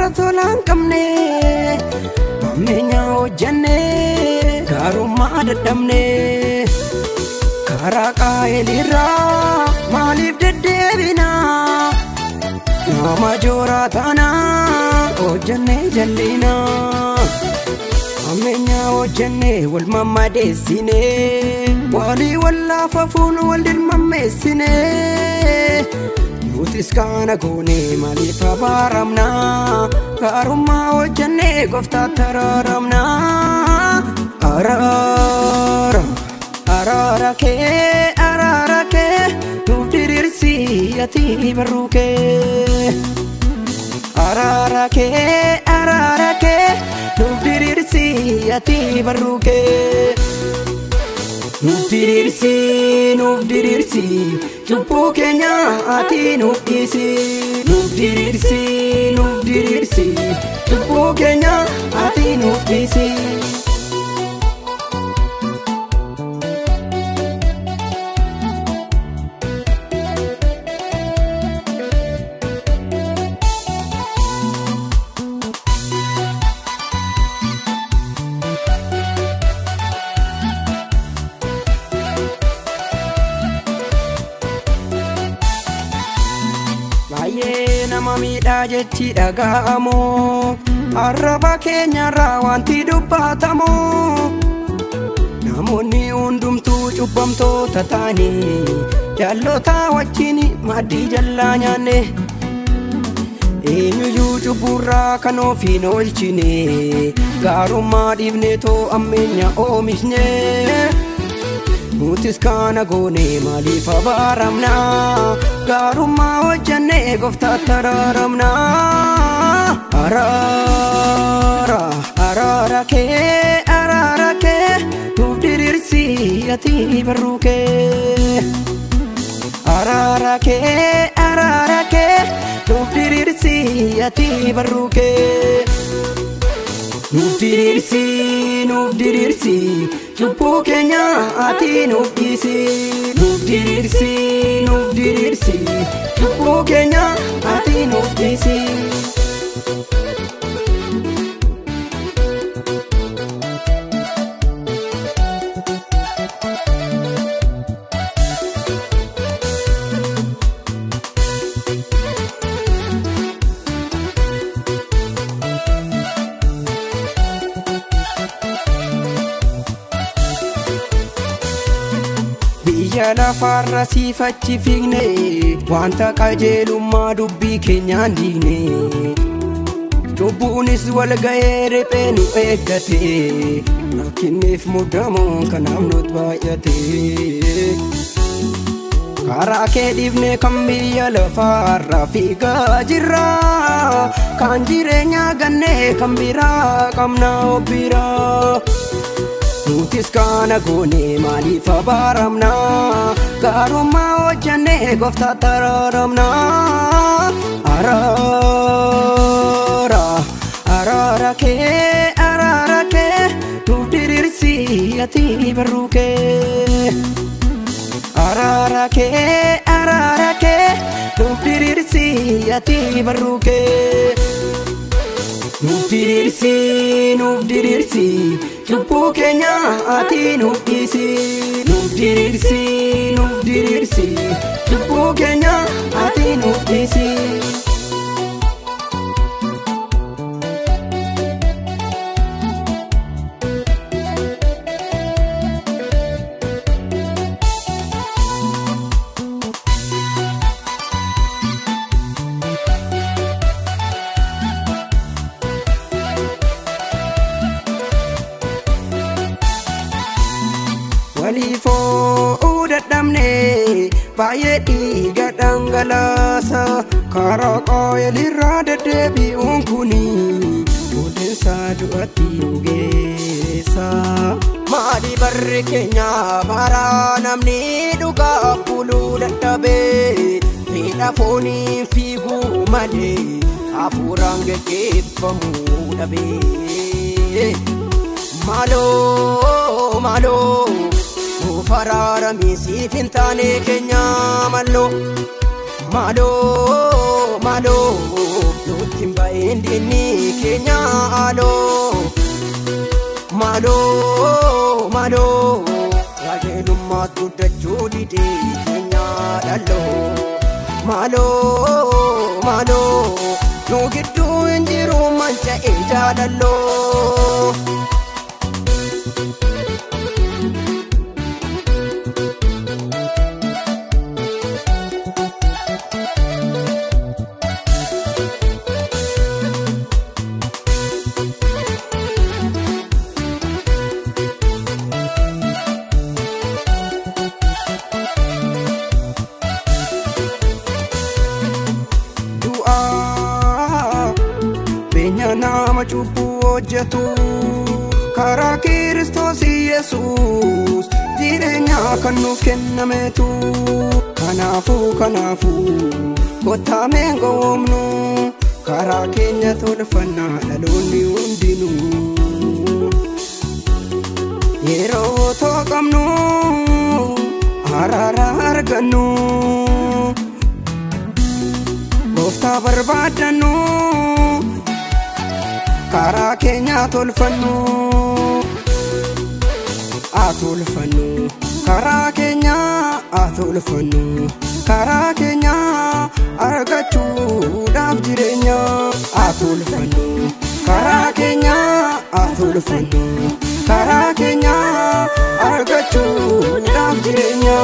tolaan qabne ammeenya hojjenne gaarummaa dadhabne karaa qaa'elirraa maaliif deddeebina nama jooraa taana hojjenne jallina ammeenya hojjenne wal mammadeessine walii wallaafafuun wal dirmammeessine nutis kana goone maaliif abaaramna gaarummaa hojjenne gooftaatti araaramna araara kee nuuf diriirsi ati barruu kee araara kee nuuf diriirsi ati barruu kee nuuf diriirsi cubbuu keenya ati nuuf dhiisi nuuf diriirsi cubbuu keenya ati nuuf dhiisi nama miidhaa jechi dhaga'amu arraba keenyarraa wanti dubbatamu namoonni hundumtuu cubbamtoota ta'anii jaalloota wajjin maaddii jallaa nyaanne eenyuyyuu cubburraa kan ofiin oolchine gaarummaa dhiibneetoo ammeenya oomishne nutis kana goone maaliif abaaramna gaarummaa hojjenne gooftaatti araaramna araara kee nuuf diriirsi ati barruu kee araara kee nuuf diriirsi ati barruu kee nuuf diriirsi cubbuu keenya ati nuuf dhiisi nuuf diriirsi cubbuu keenya ati nuuf dhiisi biyya lafarra siifachi fiigne wanta qajeelummaa dubbii keenyaan diigne cubbuunis wal ga'ee riphee nu eeggate rakkinneef muddamuun kanaaf nutti baay'ate karaa kee dhiibne kan biyya lafarra fiigaa jirra kan jireenya ganne kan biraa qabna obbiraa nutis kana goone maaliif abaaramna gaarummaa hojjenne gooftaatti araaramna araara kee nuuf diriirsi ati barruu kee araara kee nuuf diriirsi ati barruu kee nuuf diriirsi cubbuu keenya ati nuuf dhiisi nuuf diriirsi cubbuu keenya ati nuuf dhiisi waliifoo dadhabne baay'ee dhiiga dhangalaasa karaa qaa'elirraa deddeebi'uun kuni booddeessa du'atti nu geessa maali barri keenya baraa namni dhugaa buluu dadhabee miidha fooniin fiiguu malee hafuuraan geggeeffamuu dhabee maaloo faraara miisiif hin taane keenya mallo Malo nuti mbaendini Kenya alo Malo Rajelumma tudachudi de Kenya alo Malo Nugitu injiru mancha ejadalo Nama cubu hojjetu karaa Kiristoos Yesuus jireenya kan nuuf kennametu kanaafuu kottameen gowwoomnu karaa keenya tolfannaa dhaloonni hundinuu yeroo toqamnu araara argannu gooftaa barbaadannu karaa keenya tolfannu karaa keenya argachuudhaaf jireenya karaa keenya argachuudhaaf jireenya